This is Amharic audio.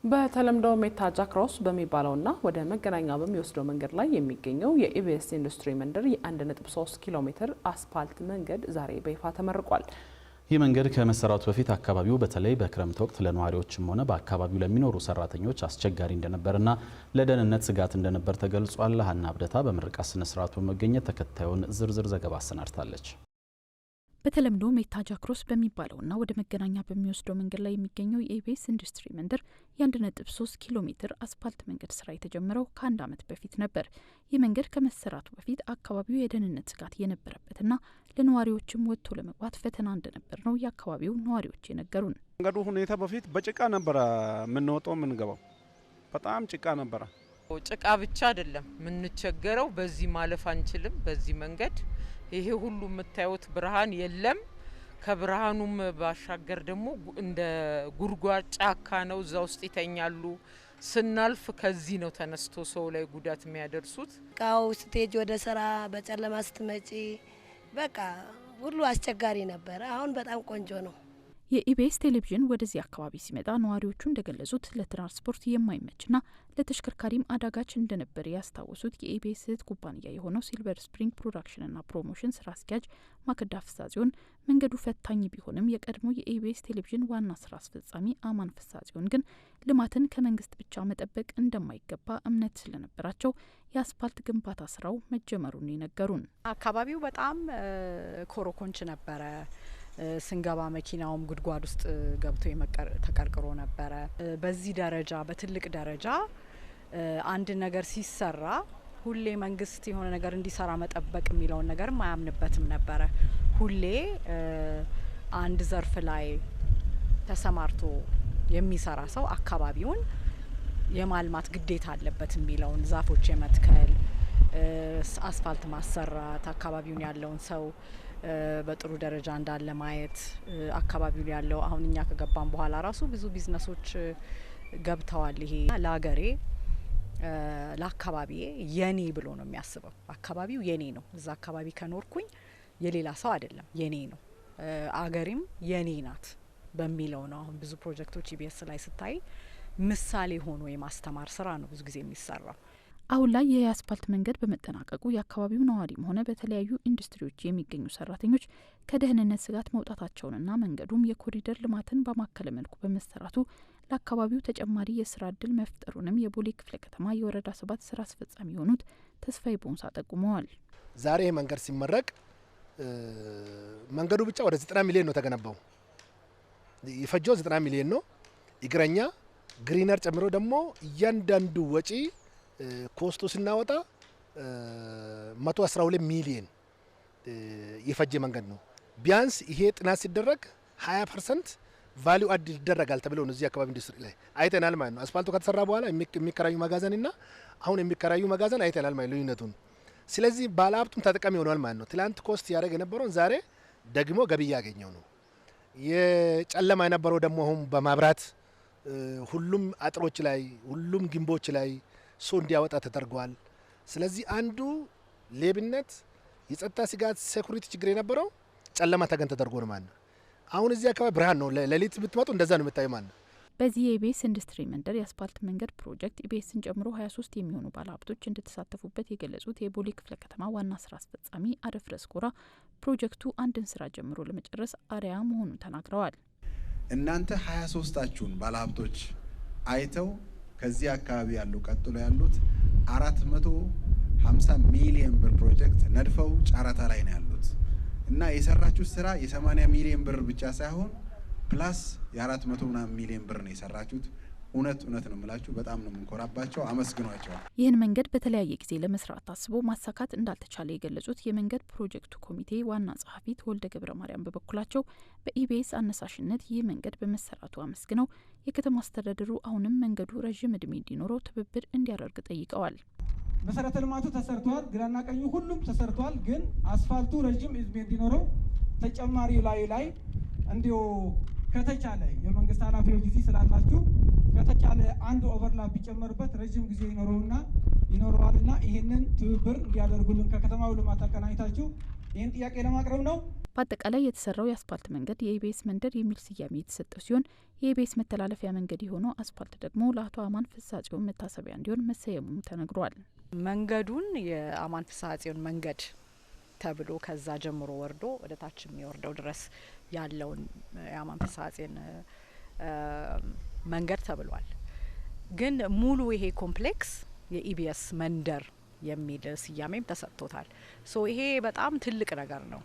በተለምዶ ሜታ ጃክሮስ በሚባለውና ወደ መገናኛ በሚወስደው መንገድ ላይ የሚገኘው የኢቢኤስ ኢንዱስትሪ መንደር የ1.3 ኪሎ ሜትር አስፋልት መንገድ ዛሬ በይፋ ተመርቋል። ይህ መንገድ ከመሰራቱ በፊት አካባቢው በተለይ በክረምት ወቅት ለነዋሪዎችም ሆነ በአካባቢው ለሚኖሩ ሰራተኞች አስቸጋሪ እንደነበርና ለደህንነት ስጋት እንደነበር ተገልጿል። ሀና አብደታ በምርቃት ስነ ስርዓቱ በመገኘት ተከታዩን ዝርዝር ዘገባ አሰናድታለች። በተለምዶ ሜታ ጃክሮስ በሚባለውና ወደ መገናኛ በሚወስደው መንገድ ላይ የሚገኘው የኢቢኤስ ኢንዱስትሪ መንደር የ1.3 ኪሎ ሜትር አስፋልት መንገድ ስራ የተጀመረው ከአንድ ዓመት በፊት ነበር። ይህ መንገድ ከመሰራቱ በፊት አካባቢው የደህንነት ስጋት የነበረበትና ለነዋሪዎችም ወጥቶ ለመግባት ፈተና እንደነበር ነው የአካባቢው ነዋሪዎች የነገሩን። መንገዱ ሁኔታ በፊት በጭቃ ነበረ የምንወጣው የምንገባው፣ በጣም ጭቃ ነበረ። ጭቃ ብቻ አይደለም የምንቸገረው፣ በዚህ ማለፍ አንችልም። በዚህ መንገድ ይሄ ሁሉ የምታዩት ብርሃን የለም። ከብርሃኑም ባሻገር ደግሞ እንደ ጉድጓድ ጫካ ነው፣ እዛ ውስጥ ይተኛሉ። ስናልፍ ከዚህ ነው ተነስቶ ሰው ላይ ጉዳት የሚያደርሱት። ቃው ስቴጅ ወደ ስራ በጨለማ ስትመጪ በቃ ሁሉ አስቸጋሪ ነበር። አሁን በጣም ቆንጆ ነው። የኢቢኤስ ቴሌቪዥን ወደዚህ አካባቢ ሲመጣ ነዋሪዎቹ እንደገለጹት ለትራንስፖርት የማይመችና ለተሽከርካሪም አዳጋች እንደነበር ያስታወሱት የኢቢኤስ እህት ኩባንያ የሆነው ሲልቨር ስፕሪንግ ፕሮዳክሽንና ፕሮሞሽን ስራ አስኪያጅ ማክዳ ፍሳጽዮን መንገዱ ፈታኝ ቢሆንም የቀድሞ የኢቢኤስ ቴሌቪዥን ዋና ስራ አስፈጻሚ አማን ፍሳጽዮን ግን ልማትን ከመንግስት ብቻ መጠበቅ እንደማይገባ እምነት ስለነበራቸው የአስፋልት ግንባታ ስራው መጀመሩን የነገሩን። አካባቢው በጣም ኮሮኮንች ነበረ። ስንገባ መኪናውም ጉድጓድ ውስጥ ገብቶ ተቀርቅሮ ነበረ። በዚህ ደረጃ በትልቅ ደረጃ አንድ ነገር ሲሰራ ሁሌ መንግስት የሆነ ነገር እንዲሰራ መጠበቅ የሚለውን ነገር ማያምንበትም ነበረ። ሁሌ አንድ ዘርፍ ላይ ተሰማርቶ የሚሰራ ሰው አካባቢውን የማልማት ግዴታ አለበት የሚለውን ዛፎች የመትከል አስፋልት ማሰራት አካባቢውን ያለውን ሰው በጥሩ ደረጃ እንዳለ ማየት አካባቢው ያለው አሁን እኛ ከገባን በኋላ ራሱ ብዙ ቢዝነሶች ገብተዋል። ይሄ ለሀገሬ ለአካባቢዬ የኔ ብሎ ነው የሚያስበው። አካባቢው የኔ ነው። እዛ አካባቢ ከኖርኩኝ የሌላ ሰው አይደለም፣ የኔ ነው። አገሬም የኔ ናት በሚለው ነው አሁን ብዙ ፕሮጀክቶች ኢቢኤስ ላይ ስታይ ምሳሌ ሆኖ የማስተማር ስራ ነው ብዙ ጊዜ የሚሰራው። አሁን ላይ ይህ የአስፋልት መንገድ በመጠናቀቁ የአካባቢው ነዋሪም ሆነ በተለያዩ ኢንዱስትሪዎች የሚገኙ ሰራተኞች ከደህንነት ስጋት መውጣታቸውንና መንገዱም የኮሪደር ልማትን በማከለ መልኩ በመሰራቱ ለአካባቢው ተጨማሪ የስራ እድል መፍጠሩንም የቦሌ ክፍለ ከተማ የወረዳ 7 ስራ አስፈጻሚ የሆኑት ተስፋዬ ቦንሳ ጠቁመዋል። ዛሬ ይህ መንገድ ሲመረቅ መንገዱ ብቻ ወደ 90 ሚሊዮን ነው ተገነባው። የፈጀው 90 ሚሊዮን ነው። እግረኛ ግሪነር ጨምሮ ደግሞ እያንዳንዱ ወጪ ኮስቱ ስናወጣ 112 ሚሊዮን የፈጀ መንገድ ነው። ቢያንስ ይሄ ጥናት ሲደረግ 20% ቫልዩ አድ ይደረጋል ተብሎ ነው እዚህ አካባቢ ኢንዱስትሪ ላይ አይተናል ማለት ነው። አስፋልቱ ከተሰራ በኋላ የሚከራዩ መጋዘንና አሁን የሚከራዩ መጋዘን አይተናል ማለት ልዩነቱን። ስለዚህ ባለሀብቱም ተጠቃሚ ሆኗል ማለት ነው። ትላንት ኮስት ያደረገ የነበረውን ዛሬ ደግሞ ገቢ ያገኘው ነው። የጨለማ የነበረው ደግሞ አሁን በማብራት ሁሉም አጥሮች ላይ ሁሉም ግንቦች ላይ ሰው እንዲያወጣ ተደርጓል። ስለዚህ አንዱ ሌብነት፣ የጸጥታ ስጋት፣ ሴኩሪቲ ችግር የነበረው ጨለማ ተገን ተደርጎ ነው ማለት ነው። አሁን እዚህ አካባቢ ብርሃን ነው። ሌሊት ብትመጡ እንደዛ ነው የምታዩ ማለት ነው። በዚህ የኢቢኤስ ኢንዱስትሪ መንደር የአስፋልት መንገድ ፕሮጀክት ኢቢኤስን ጨምሮ 23 የሚሆኑ ባለሀብቶች እንደተሳተፉበት የገለጹት የቦሌ ክፍለ ከተማ ዋና ስራ አስፈጻሚ አደፍረስ ጎራ ፕሮጀክቱ አንድን ስራ ጀምሮ ለመጨረስ አርአያ መሆኑን ተናግረዋል። እናንተ 23ታችሁን ባለሀብቶች አይተው ከዚህ አካባቢ ያሉ ቀጥሎ ያሉት 450 ሚሊዮን ብር ፕሮጀክት ነድፈው ጨረታ ላይ ነው ያሉት እና የሰራችሁት ስራ የ80 ሚሊዮን ብር ብቻ ሳይሆን ፕላስ የ400 ሚሊዮን ብር ነው የሰራችሁት። እውነት ነው የምላችሁ፣ በጣም ነው የምንኮራባቸው። አመስግኗቸው። ይህን መንገድ በተለያየ ጊዜ ለመስራት ታስቦ ማሳካት እንዳልተቻለ የገለጹት የመንገድ ፕሮጀክቱ ኮሚቴ ዋና ጸሐፊ ተወልደ ገብረ ማርያም በበኩላቸው በኢቢኤስ አነሳሽነት ይህ መንገድ በመሰራቱ አመስግነው የከተማ አስተዳደሩ አሁንም መንገዱ ረዥም እድሜ እንዲኖረው ትብብር እንዲያደርግ ጠይቀዋል። መሰረተ ልማቱ ተሰርቷል፣ ግራና ቀኙ ሁሉም ተሰርቷል። ግን አስፋልቱ ረዥም እድሜ እንዲኖረው ተጨማሪ ላይ እንዲሁ ከተቻለ የመንግስት ኃላፊዎች ጊዜ ስላላችሁ ከተቻለ አንድ ኦቨርላፕ ቢጨመርበት ረጅም ጊዜ ይኖረዋልና ይሄንን ትብብር እንዲያደርጉልን ከከተማው ልማት አቀናጅታችሁ ይሄን ጥያቄ ለማቅረብ ነው። በአጠቃላይ የተሰራው የአስፓልት መንገድ የኢቢኤስ መንደር የሚል ስያሜ የተሰጠው ሲሆን የኢቢኤስ መተላለፊያ መንገድ የሆነው አስፓልት ደግሞ ለአቶ አማን ፍስሐ ጽዮን መታሰቢያ እንዲሆን መሰየሙም ተነግሯል። መንገዱን የአማን ፍስሐ ጽዮን መንገድ ተብሎ ከዛ ጀምሮ ወርዶ ወደ ታች የሚወርደው ድረስ ያለውን የአማን ፍስሐ ጽዮን መንገድ ተብሏል። ግን ሙሉ ይሄ ኮምፕሌክስ የኢቢኤስ መንደር የሚል ስያሜም ተሰጥቶታል። ሶ ይሄ በጣም ትልቅ ነገር ነው።